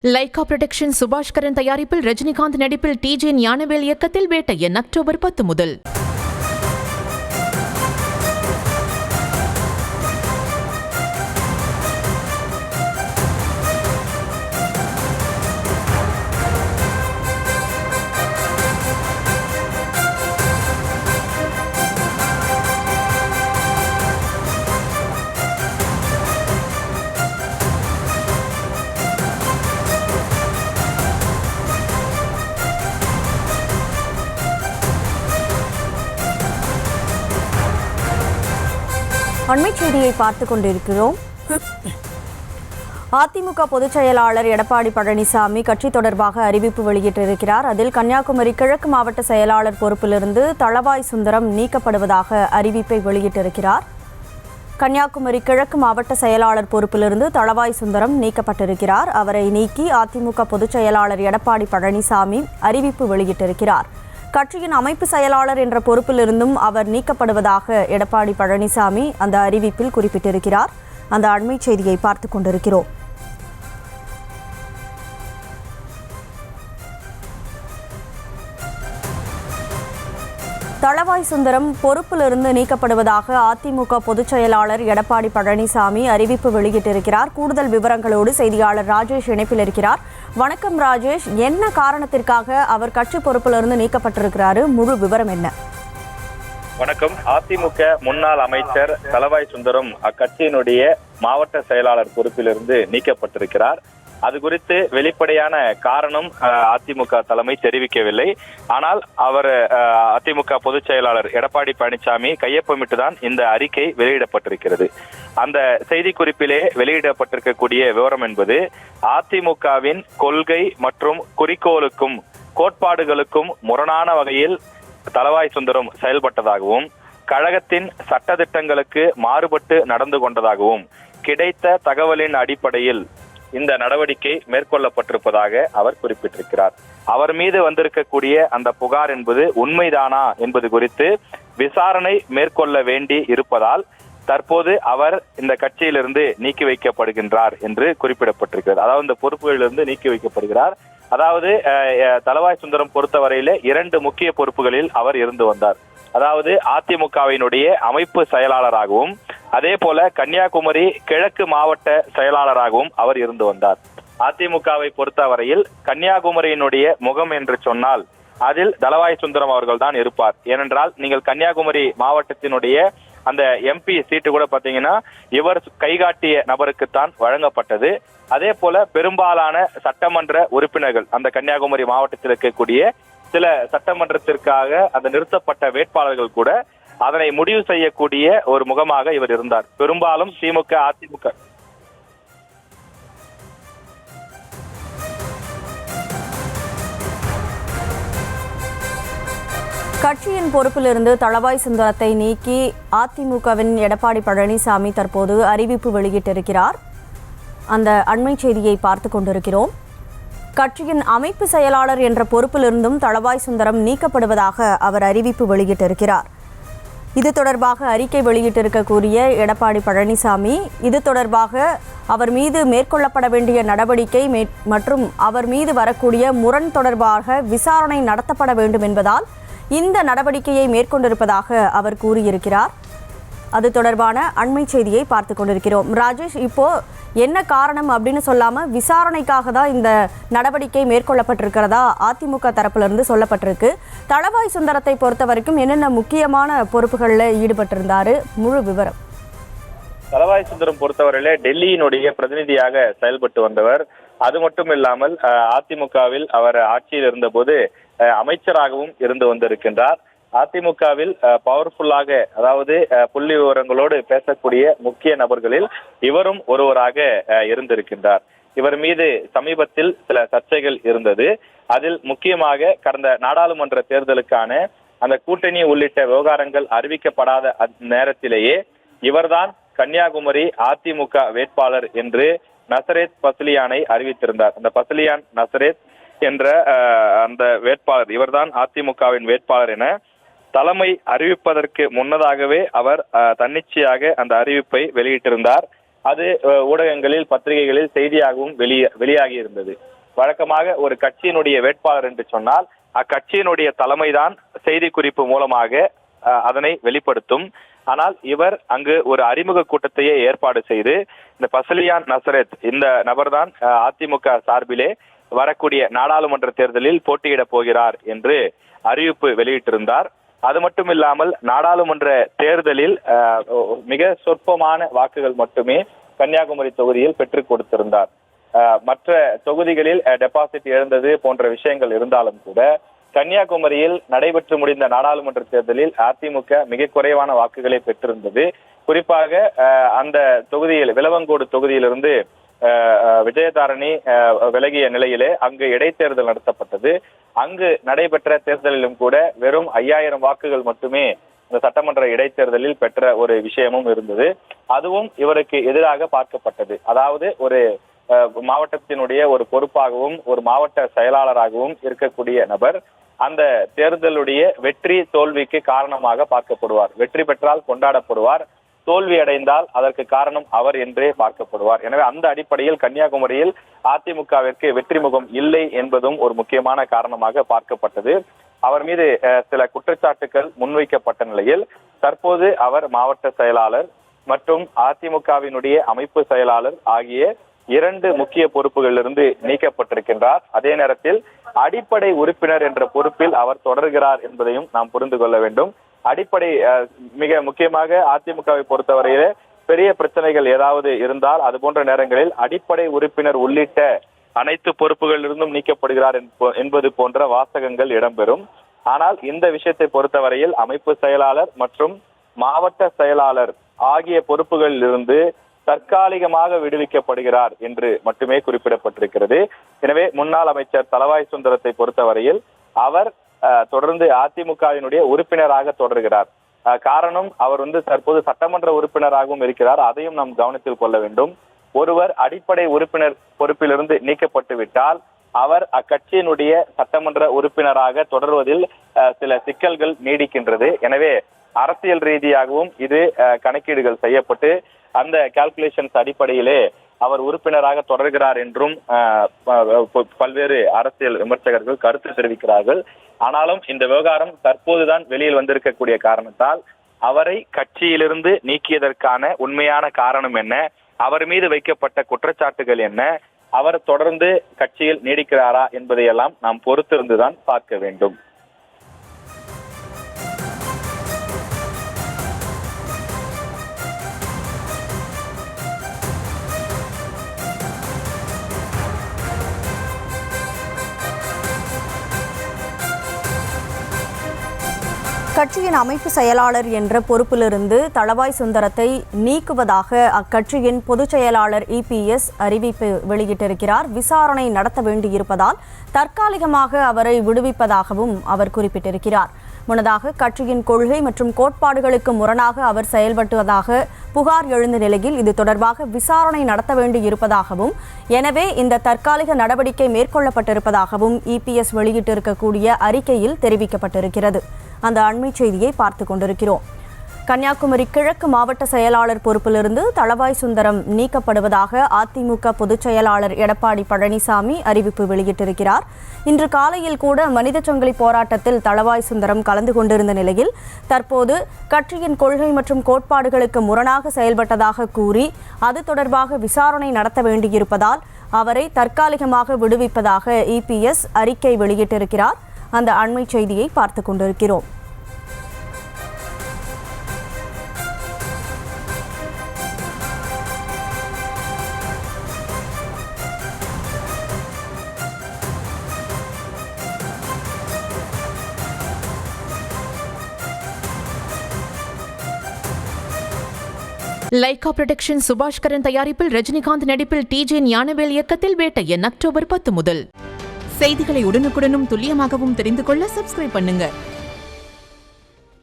Lyca production Subaskaran தயாரிப்பில் ரஜினிகாந்த் நடிப்பில் DJ Gnanavel இயக்கத்தில் வேட்டையன் அக்டோபர் 10 முதல். அண்மை செய்தியை பார்த்துக் கொண்டிருக்கிறோம். அதிமுக பொதுச் செயலாளர் எடப்பாடி பழனிசாமி கட்சி தொடர்பாக அறிவிப்பு வெளியிட்டிருக்கிறார். அதில் கன்னியாகுமரி கிழக்கு மாவட்ட செயலாளர் பொறுப்பிலிருந்து தளவாய் சுந்தரம் நீக்கப்படுவதாக அறிவிப்பை வெளியிட்டிருக்கிறார். கன்னியாகுமரி கிழக்கு மாவட்ட செயலாளர் பொறுப்பிலிருந்து தளவாய் சுந்தரம் நீக்கப்பட்டிருக்கிறார். அவரை நீக்கி அதிமுக பொதுச் செயலாளர் எடப்பாடி பழனிசாமி அறிவிப்பு வெளியிட்டிருக்கிறார். கட்சியின் அமைப்பு செயலாளர் என்ற பொறுப்பிலிருந்தும் அவர் நீக்கப்படுவதாக எடப்பாடி பழனிசாமி அந்த அறிவிப்பில் குறிப்பிட்டிருக்கிறார். அந்த அண்மை செய்தியை பார்த்துக் கொண்டிருக்கிறோம். தளவாய் சுந்தரம் பொறுப்பிலிருந்து நீக்கப்படுவதாக அதிமுக பொதுச் செயலாளர் எடப்பாடி பழனிசாமி அறிவிப்பு வெளியிட்டிருக்கிறார். கூடுதல் விவரங்களோடு செய்தியாளர் ராஜேஷ் இணைப்பில் இருக்கிறார். வணக்கம் ராஜேஷ், என்ன காரணத்திற்காக அவர் கட்சி பொறுப்பிலிருந்து நீக்கப்பட்டிருக்கிறாரு? முழு விவரம் என்ன? வணக்கம். அதிமுக முன்னாள் அமைச்சர் தளவாய் சுந்தரம் அக்கட்சியினுடைய மாவட்ட செயலாளர் பொறுப்பிலிருந்து நீக்கப்பட்டிருக்கிறார். அது குறித்து வெளிப்படையான காரணம் அதிமுக தலைமை தெரிவிக்கவில்லை. ஆனால் அவர் அதிமுக பொதுச் செயலாளர் எடப்பாடி பழனிசாமி கையொப்பமிட்டுதான் இந்த அறிக்கை வெளியிடப்பட்டிருக்கிறது. அந்த செய்தி குறிப்பிலே வெளியிடப்பட்டிருக்கக்கூடிய விவரம் என்பது அதிமுகவின் கொள்கை மற்றும் குறிக்கோளுக்கும் கோட்பாடுகளுக்கும் முரணான வகையில் தளவாய் சுந்தரம் செயல்பட்டதாகவும் கழகத்தின் சட்டதிட்டங்களுக்கு மாறுபட்டு நடந்து கொண்டதாகவும் கிடைத்த தகவலின் அடிப்படையில் இந்த நடவடிக்கை மேற்கொள்ளப்பட்டிருப்பதாக அவர் குறிப்பிட்டிருக்கிறார். அவர் மீது வந்திருக்கக்கூடிய அந்த புகார் என்பது உண்மைதானா என்பது குறித்து விசாரணை மேற்கொள்ள வேண்டி இருப்பதால் தற்போது அவர் இந்த கட்சியிலிருந்து நீக்கி வைக்கப்படுகின்றார் என்று குறிப்பிடப்பட்டிருக்கிறது. அதாவது இந்த பொறுப்புகளிலிருந்து நீக்கி வைக்கப்படுகிறார். அதாவது தளவாய் சுந்தரம் பொறுத்தவரையிலே 2 முக்கிய பொறுப்புகளில் அவர் இருந்து வந்தார். அதாவது அதிமுகவினுடைய அமைப்பு செயலாளராகவும் அதே போல கன்னியாகுமரி கிழக்கு மாவட்ட செயலாளராகவும் அவர் இருந்து வந்தார். அதிமுகவை பொறுத்தவரையில் கன்னியாகுமரியினுடைய முகம் என்று சொன்னால் அதில் தளவாய் சுந்தரம் அவர்கள் தான் இருப்பார். ஏனென்றால் நீங்கள் கன்னியாகுமரி மாவட்டத்தினுடைய அந்த எம்பி சீட்டு கூட பாத்தீங்கன்னா இவர் கைகாட்டிய நபருக்குத்தான் வழங்கப்பட்டது. அதே போல பெரும்பாலான சட்டமன்ற உறுப்பினர்கள் அந்த கன்னியாகுமரி மாவட்டத்தில் இருக்கக்கூடிய சில சட்டமன்றத்திற்காக அந்த நிறுத்தப்பட்ட வேட்பாளர்கள் கூட அதனை முடிவு செய்யக்கூடிய ஒரு முகமாக இவர் இருந்தார். பெரும்பாலும் திமுக அதிமுக கட்சியின் பொறுப்பிலிருந்து தளவாய் சுந்தரத்தை நீக்கி அதிமுகவின் எடப்பாடி பழனிசாமி தற்போது அறிவிப்பு வெளியிட்டிருக்கிறார். அந்த அண்மை செய்தியை பார்த்துக் கொண்டிருக்கிறோம். கட்சியின் அமைப்பு செயலாளர் என்ற பொறுப்பிலிருந்தும் தளவாய் சுந்தரம் நீக்கப்படுவதாக அவர் அறிவிப்பு வெளியிட்டிருக்கிறார். இது தொடர்பாக அறிக்கை வெளியிட்டிருக்கக்கூடிய எடப்பாடி பழனிசாமி இது தொடர்பாக அவர் மீது மேற்கொள்ளப்பட வேண்டிய நடவடிக்கை மற்றும் அவர் மீது வரக்கூடிய முரண் தொடர்பாக விசாரணை நடத்தப்பட வேண்டும் என்பதால் இந்த நடவடிக்கையை மேற்கொண்டிருப்பதாக அவர் கூறியிருக்கிறார். அது தொடர்பான அண்மை செய்தியை பார்த்து கொண்டிருக்கிறோம். ராஜேஷ், இப்போ என்ன காரணம் அப்படின்னு சொல்லாம விசாரணைக்காக தான் இந்த நடவடிக்கை மேற்கொள்ளப்பட்டிருக்கிறதா அதிமுக தரப்பிலிருந்து சொல்லப்பட்டிருக்கு. தளவாய் சுந்தரத்தை பொறுத்த வரைக்கும் என்னென்ன முக்கியமான பொறுப்புகளில் ஈடுபட்டிருந்தாரு? முழு விவரம். தளவாய் சுந்தரம் பொறுத்தவரையிலே டெல்லியினுடைய பிரதிநிதியாக செயல்பட்டு வந்தவர். அது மட்டும் இல்லாமல் அதிமுகவில் அவர் ஆட்சியில் இருந்தபோது அமைச்சராகவும் இருந்து வந்திருக்கின்றார். அதிமுகவில் பவர்ஃபுல்லாக அதாவது புள்ளி விவரங்களோடு பேசக்கூடிய முக்கிய நபர்களில் இவரும் ஒருவராக இருந்திருக்கின்றார். இவர் மீது சமீபத்தில் சில சர்ச்சைகள் இருந்தது. அதில் முக்கியமாக கடந்த நாடாளுமன்ற தேர்தலுக்கான அந்த கூட்டணி உள்ளிட்ட விவகாரங்கள் அறிவிக்கப்படாத நேரத்திலேயே இவர்தான் கன்னியாகுமரி அதிமுக வேட்பாளர் என்று நசரேத் பஸ்லியானை அறிவித்திருந்தார். அந்த பஸ்லியான் நசரேத் என்ற அந்த வேட்பாளர் இவர்தான் அதிமுகவின் வேட்பாளர் என தலைமை அறிவிப்பதற்கு முன்னதாகவே அவர் தன்னிச்சையாக அந்த அறிவிப்பை வெளியிட்டிருந்தார். அது ஊடகங்களில் பத்திரிகைகளில் செய்தியாகவும் வெளியாகி இருந்தது. வழக்கமாக ஒரு கட்சியினுடைய வேட்பாளர் என்று சொன்னால் அக்கட்சியினுடைய தலைமைதான் செய்தி குறிப்பு மூலமாக அதனை வெளிப்படுத்தும். ஆனால் இவர் அங்கு ஒரு அறிமுக கூட்டத்தையே ஏற்பாடு செய்து இந்த பசலியான் நசரத் இந்த நபர்தான் அதிமுக சார்பிலே வரக்கூடிய நாடாளுமன்ற தேர்தலில் போட்டியிட போகிறார் என்று அறிவிப்பு வெளியிட்டிருந்தார். அது மட்டும் இல்லாமல் நாடாளுமன்ற தேர்தலில் மிக சொற்பமான வாக்குகள் மட்டுமே கன்னியாகுமரி தொகுதியில் பெற்றுக் கொடுத்திருந்தார். மற்ற தொகுதிகளில் டெபாசிட் இழந்தது போன்ற விஷயங்கள் இருந்தாலும் கூட கன்னியாகுமரியில் நடைபெற்று முடிந்த நாடாளுமன்ற தேர்தலில் அதிமுக மிக குறைவான வாக்குகளை பெற்றிருந்தது. குறிப்பாக அந்த தொகுதியில் விளவங்கோடு தொகுதியிலிருந்து விஜயதாரணி விலகிய நிலையிலே அங்கு இடைத்தேர்தல் நடத்தப்பட்டது. அங்கு நடைபெற்ற தேர்தலிலும் கூட வெறும் 5000 வாக்குகள் மட்டுமே இந்த சட்டமன்ற இடைத்தேர்தலில் பெற்ற ஒரு விஷயமும் இருந்தது. அதுவும் இவருக்கு எதிராக பார்க்கப்பட்டது. அதாவது ஒரு மாவட்டத்தினுடைய ஒரு பொறுப்பாகவும் ஒரு மாவட்ட செயலாளராகவும் இருக்கக்கூடிய நபர் அந்த தேர்தலுடைய வெற்றி தோல்விக்கு காரணமாக பார்க்கப்படுவார். வெற்றி பெற்றால் கொண்டாடப்படுவார், தோல்வி அடைந்தால் அதற்கு காரணம் அவர் என்றே பார்க்கப்படுவார். எனவே அந்த அடிப்படையில் கன்னியாகுமரியில் அதிமுகவிற்கு வெற்றி முகம் இல்லை என்பதும் ஒரு முக்கியமான காரணமாக பார்க்கப்பட்டது. அவர் மீது சில குற்றச்சாட்டுகள் முன்வைக்கப்பட்ட நிலையில் தற்போது அவர் மாவட்ட செயலாளர் மற்றும் அதிமுகவினுடைய அமைப்பு செயலாளர் ஆகிய 2 முக்கிய பொறுப்புகளிலிருந்து நீக்கப்பட்டிருக்கின்றார். அதே நேரத்தில் அடிப்படை உறுப்பினர் என்ற பொறுப்பில் அவர் தொடர்கிறார் என்பதையும் நாம் புரிந்து கொள்ள வேண்டும். அடிப்படை மிக முக்கியமாக அதிமுகவை பொறுத்தவரையிலே பெரிய பிரச்சனைகள் ஏதாவது இருந்தால் அது போன்ற நேரங்களில் அடிப்படை உறுப்பினர் உள்ளிட்ட அனைத்து பொறுப்புகளிலிருந்தும் நீக்கப்படுகிறார் என்பது போன்ற வாசகங்கள் இடம்பெறும். ஆனால் இந்த விஷயத்தை பொறுத்தவரையில் அமைப்பு செயலாளர் மற்றும் மாவட்ட செயலாளர் ஆகிய பொறுப்புகளில் இருந்து தற்காலிகமாக விடுவிக்கப்படுகிறார் என்று மட்டுமே குறிப்பிடப்பட்டிருக்கிறது. எனவே முன்னாள் அமைச்சர் தளவாய் சுந்தரத்தை பொறுத்தவரையில் அவர் தொடர்ந்து அதிமுகவினுடைய உறுப்பினராக தொடர்கிறார். காரணம் அவர் தற்போது சட்டமன்ற உறுப்பினராகவும் இருக்கிறார். அதையும் நாம் கவனத்தில் கொள்ள வேண்டும். ஒருவர் அடிப்படை உறுப்பினர் பொறுப்பிலிருந்து நீக்கப்பட்டு விட்டால் அவர் அக்கட்சியினுடைய சட்டமன்ற உறுப்பினராக தொடர்வதில் சில சிக்கல்கள் நீடிக்கின்றது. எனவே அரசியல் ரீதியாகவும் இது கணக்கீடுகள் செய்யப்பட்டு அந்த கால்குலேஷன்ஸ் அடிப்படையிலே அவர் உறுப்பினராக தொடர்கிறார் என்றும் பல்வேறு அரசியல் விமர்சகர்கள் கருத்து தெரிவிக்கிறார்கள். ஆனாலும் இந்த விவகாரம் தற்போதுதான் வெளியில் வந்திருக்கக்கூடிய காரணத்தால் அவரை கட்சியிலிருந்து நீக்கியதற்கான உண்மையான காரணம் என்ன, அவர் மீது வைக்கப்பட்ட குற்றச்சாட்டுகள் என்ன, அவர் தொடர்ந்து கட்சியில் நீடிக்கிறாரா என்பதையெல்லாம் நாம் பொறுத்திருந்துதான் பார்க்க வேண்டும். கட்சியின் அமைப்பு செயலாளர் என்ற பொறுப்பிலிருந்து தளவாய் சுந்தரத்தை நீக்குவதாக அக்கட்சியின் பொதுச் செயலாளர் EPS அறிவிப்பு வெளியிட்டிருக்கிறார். விசாரணை நடத்த வேண்டியிருப்பதால் தற்காலிகமாக அவரை விடுவிப்பதாகவும் அவர் குறிப்பிட்டிருக்கிறார். முன்னதாக கட்சியின் கொள்கை மற்றும் கோட்பாடுகளுக்கு முரணாக அவர் செயல்பட்டுவதாக புகார் எழுந்த நிலையில் இது தொடர்பாக விசாரணை நடத்த வேண்டியிருப்பதாகவும் எனவே இந்த தற்காலிக நடவடிக்கை மேற்கொள்ளப்பட்டிருப்பதாகவும் EPS வெளியிட்டிருக்கக்கூடிய அறிக்கையில் தெரிவிக்கப்பட்டிருக்கிறது. அந்த அண்மை செய்தியை பார்த்து கொண்டிருக்கிறோம். கன்னியாகுமரி கிழக்கு மாவட்ட செயலாளர் பொறுப்பிலிருந்து தளவாய் சுந்தரம் நீக்கப்படுவதாக அதிமுக பொதுச் செயலாளர் எடப்பாடி பழனிசாமி அறிவிப்பு வெளியிட்டிருக்கிறார். இன்று காலையில் கூட மனித சங்கிலி போராட்டத்தில் தளவாய் சுந்தரம் கலந்து கொண்டிருந்த நிலையில் தற்போது கட்சியின் கொள்கை மற்றும் கோட்பாடுகளுக்கு முரணாக செயல்பட்டதாக கூறி அது தொடர்பாக விசாரணை நடத்த வேண்டியிருப்பதால் அவரை தற்காலிகமாக விடுவிப்பதாக EPS அறிக்கை வெளியிட்டிருக்கிறார். அந்த அண்மை செய்தியை பார்த்து கொண்டிருக்கிறோம். லைகா புரொடக்ஷன் சுபாஷ்கரன் தயாரிப்பில் ரஜினிகாந்த் நடிப்பில் TJ ஞானவேல் இயக்கத்தில் வேட்டையன் அக்டோபர் 10 முதல். செய்திகளை உடனுக்குடனும் துல்லியமாகவும் தெரிந்து கொள்ள சப்ஸ்கிரைப் பண்ணுங்க.